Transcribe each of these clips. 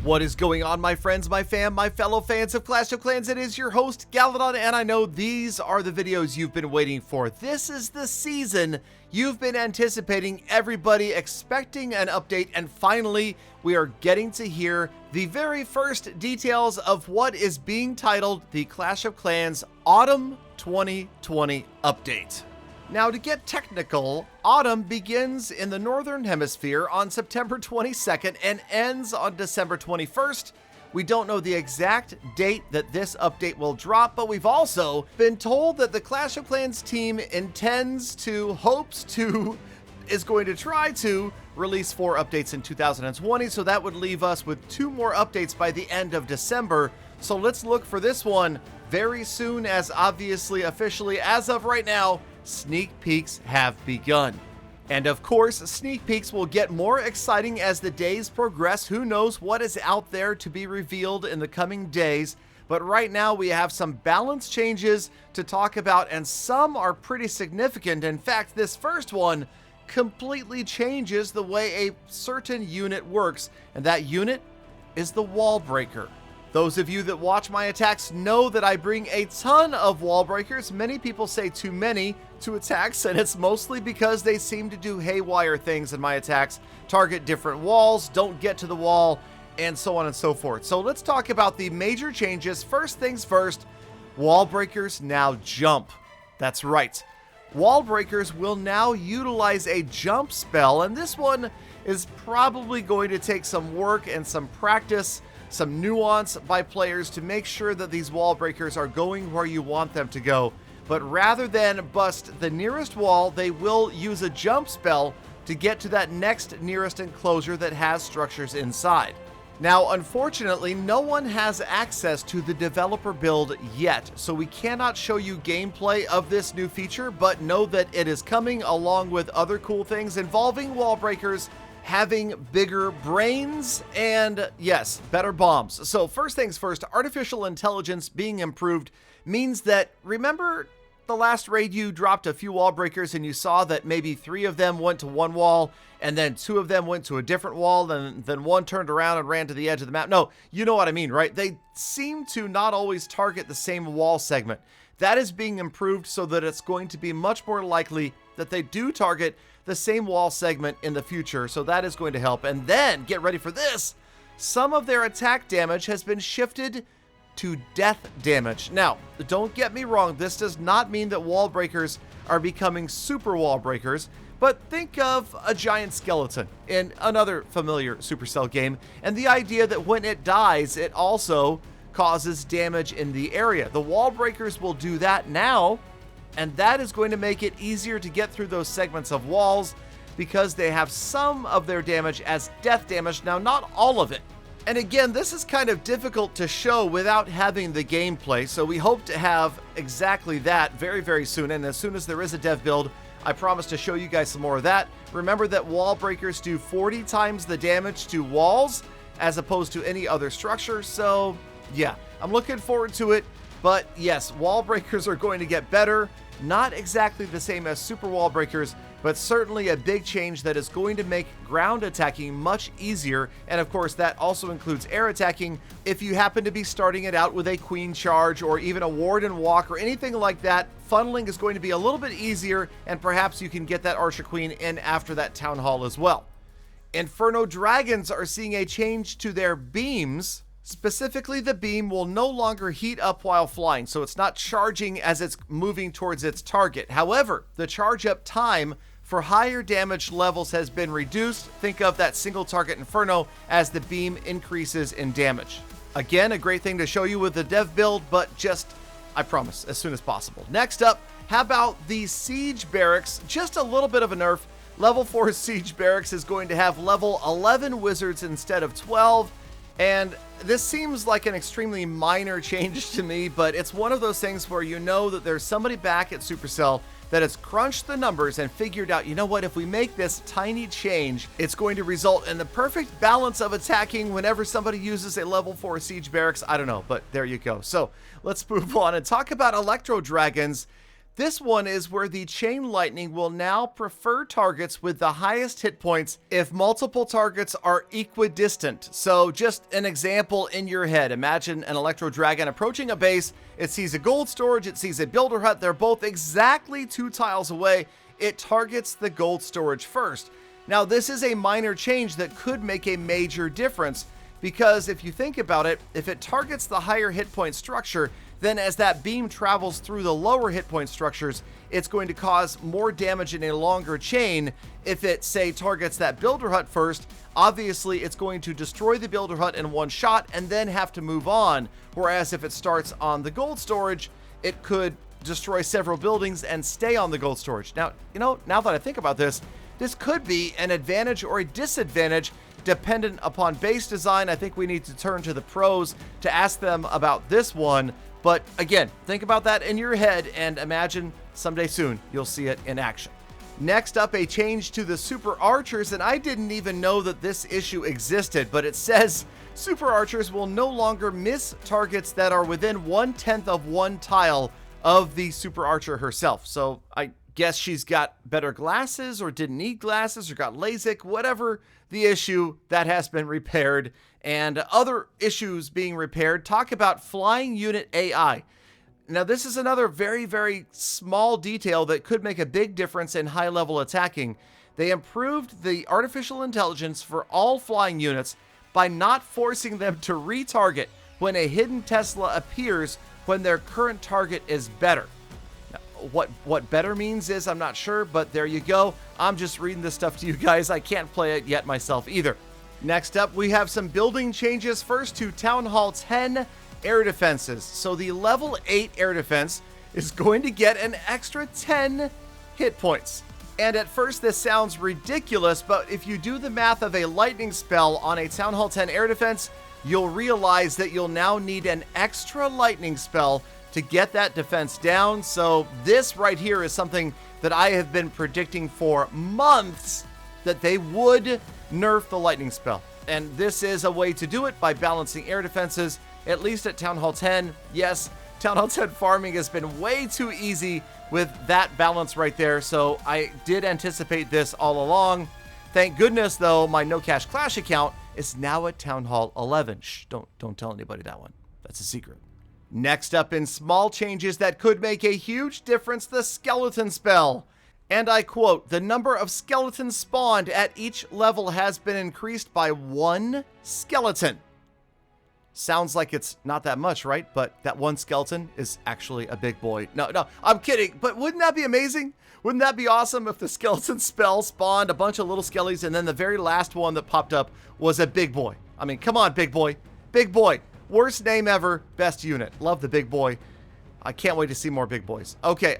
What is going on, my friends, my fam, my fellow fans of Clash of Clans? It is your host, Galadon, and I know these are the videos you've been waiting for. This is the season you've been anticipating, everybody expecting an update, and finally, we are getting to hear the very first details of what is being titled the Clash of Clans Autumn 2020 Update. Now, to get technical, autumn begins in the Northern Hemisphere on September 22nd and ends on December 21st. We don't know the exact date that this update will drop, but we've also been told that the Clash of Clans team is going to try to release 4 updates in 2020, so that would leave us with 2 more updates by the end of December. So let's look for this one very soon, as obviously, officially, as of right now, sneak peeks have begun. And of course, sneak peeks will get more exciting as the days progress. Who knows what is out there to be revealed in the coming days. But right now we have some balance changes to talk about, and some are pretty significant. In fact, this first one completely changes the way a certain unit works, and that unit is the wall breaker. Those of you that watch my attacks know that I bring a ton of wall breakers. Many people say too many to attacks, and it's mostly because they seem to do haywire things in my attacks, target different walls, don't get to the wall, and so on and so forth. So let's talk about the major changes. First things first, wall breakers now jump. That's right. Wall breakers will now utilize a jump spell, and this one is probably going to take some work and some practice, some nuance by players to make sure that these wall breakers are going where you want them to go. But rather than bust the nearest wall, they will use a jump spell to get to that next nearest enclosure that has structures inside. Now, unfortunately, no one has access to the developer build yet, so we cannot show you gameplay of this new feature, but know that it is coming along with other cool things involving wall breakers, having bigger brains, and yes, better bombs. So first things first, artificial intelligence being improved means that, remember the last raid you dropped a few wall breakers and you saw that maybe 3 of them went to one wall and then 2 of them went to a different wall, and then 1 turned around and ran to the edge of the map? No, you know what I mean, right? They seem to not always target the same wall segment. That is being improved so that it's going to be much more likely that they do target the same wall segment in the future, so that is going to help. And then, get ready for this, some of their attack damage has been shifted to death damage. Now, don't get me wrong, this does not mean that wall breakers are becoming super wall breakers, but think of a giant skeleton in another familiar Supercell game, and the idea that when it dies, it also causes damage in the area. The wall breakers will do that now, and that is going to make it easier to get through those segments of walls because they have some of their damage as death damage. Now, not all of it. And again, this is kind of difficult to show without having the gameplay, so we hope to have exactly that very, very soon. And as soon as there is a dev build, I promise to show you guys some more of that. Remember that wall breakers do 40 times the damage to walls as opposed to any other structure. So yeah, I'm looking forward to it. But yes, wall breakers are going to get better. Not exactly the same as super wall breakers, but certainly a big change that is going to make ground attacking much easier. And of course, that also includes air attacking. If you happen to be starting it out with a queen charge or even a ward and walk or anything like that, funneling is going to be a little bit easier, and perhaps you can get that archer queen in after that town hall as well. Inferno dragons are seeing a change to their beams. Specifically, the beam will no longer heat up while flying, so it's not charging as it's moving towards its target. However, the charge up time for higher damage levels has been reduced. Think of that single target Inferno as the beam increases in damage. Again, a great thing to show you with the dev build, but just, I promise, as soon as possible. Next up, how about the Siege Barracks? Just a little bit of a nerf. Level 4 Siege Barracks is going to have level 11 wizards instead of 12. And this seems like an extremely minor change to me, but it's one of those things where you know that there's somebody back at Supercell that has crunched the numbers and figured out, you know what, if we make this tiny change, it's going to result in the perfect balance of attacking whenever somebody uses a level 4 Siege Barracks. I don't know, but there you go. So let's move on and talk about Electro Dragons. This one is where the chain lightning will now prefer targets with the highest hit points if multiple targets are equidistant. So just an example in your head. Imagine an Electro Dragon approaching a base. It sees a gold storage, it sees a builder hut. They're both exactly 2 tiles away. It targets the gold storage first. Now, this is a minor change that could make a major difference, because if you think about it, if it targets the higher hit point structure, then as that beam travels through the lower hit point structures, it's going to cause more damage in a longer chain. If it, say, targets that builder hut first, obviously it's going to destroy the builder hut in one shot and then have to move on. Whereas if it starts on the gold storage, it could destroy several buildings and stay on the gold storage. Now, now that I think about this, this could be an advantage or a disadvantage dependent upon base design. I think we need to turn to the pros to ask them about this one. But again, think about that in your head and imagine someday soon you'll see it in action. Next up, a change to the Super Archers, and I didn't even know that this issue existed, but it says Super Archers will no longer miss targets that are within 1/10 of 1 tile of the Super Archer herself. So I guess she's got better glasses or didn't need glasses or got LASIK, whatever the issue, that has been repaired. And other issues being repaired, talk about flying unit AI. Now, this is another very, very small detail that could make a big difference in high-level attacking. They improved the artificial intelligence for all flying units by not forcing them to retarget when a hidden Tesla appears when their current target is better. Now, what better means is I'm not sure, but there you go. I'm just reading this stuff to you guys. I can't play it yet myself either. Next up, we have some building changes. First to Town Hall 10 air defenses. So the level 8 air defense is going to get an extra 10 hit points. And at first this sounds ridiculous, but if you do the math of a lightning spell on a Town Hall 10 air defense, you'll realize that you'll now need an extra lightning spell to get that defense down. So this right here is something that I have been predicting for months, that they would nerf the lightning spell. And this is a way to do it by balancing air defenses, at least at Town Hall 10. Yes, Town Hall 10 farming has been way too easy with that balance right there, so I did anticipate this all along. Thank goodness, though, my No Cash Clash account is now at Town Hall 11. Shh, don't tell anybody that one. That's a secret. Next up, in small changes that could make a huge difference, the skeleton spell. And I quote, the number of skeletons spawned at each level has been increased by 1 skeleton. Sounds like it's not that much, right? But that 1 skeleton is actually a big boy. No, I'm kidding. But wouldn't that be amazing? Wouldn't that be awesome if the skeleton spell spawned a bunch of little skellies and then the very last one that popped up was a big boy? I mean, come on, big boy. Big boy. Worst name ever, best unit. Love the big boy. I can't wait to see more big boys. Okay,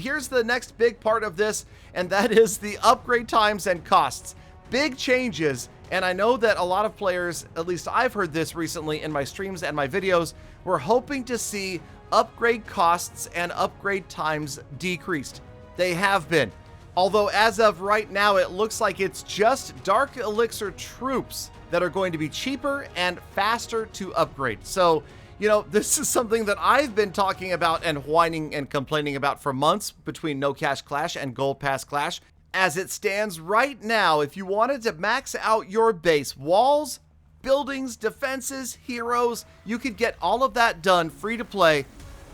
here's the next big part of this, and that is the upgrade times and costs. Big changes, and I know that a lot of players, at least I've heard this recently in my streams and my videos, were hoping to see upgrade costs and upgrade times decreased. They have been. Although as of right now, it looks like it's just Dark Elixir troops that are going to be cheaper and faster to upgrade. So, this is something that I've been talking about and whining and complaining about for months between No Cash Clash and Gold Pass Clash. As it stands right now, if you wanted to max out your base, walls, buildings, defenses, heroes, you could get all of that done free to play,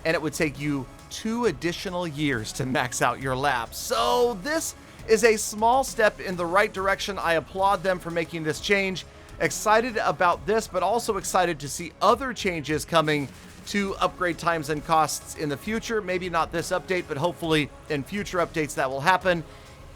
and it would take you 2 additional years to max out your lab. So this is a small step in the right direction. I applaud them for making this change. Excited about this, but also excited to see other changes coming to upgrade times and costs in the future. Maybe not this update, but hopefully in future updates that will happen.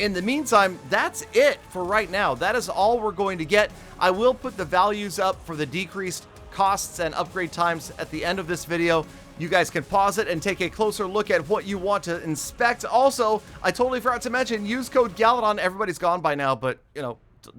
In the meantime, that's it for right now. That is all we're going to get. I will put the values up for the decreased costs and upgrade times at the end of this video. You guys can pause it and take a closer look at what you want to inspect. Also, I totally forgot to mention, use code Galadon. Everybody's gone by now, but,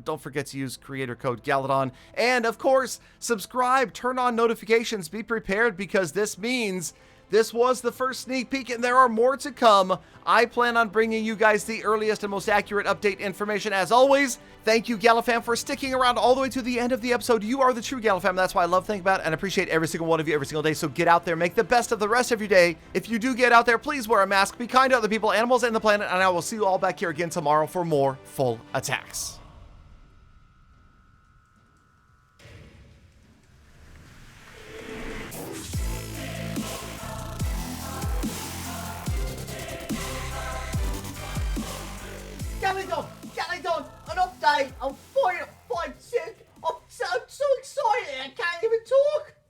don't forget to use creator code Galadon. And of course, subscribe, turn on notifications, be prepared, because this means This was the first sneak peek, and there are more to come. I plan on bringing you guys the earliest and most accurate update information as always. Thank you, Galafam, for sticking around all the way to the end of the episode. You are the true Galafam. That's why I love thinking about it and appreciate every single one of you every single day. So get out there, make the best of the rest of your day. If you do get out there, please wear a mask, be kind to other people, animals, and the planet, and I will see you all back here again tomorrow for more full attacks. Galadon, an update on Final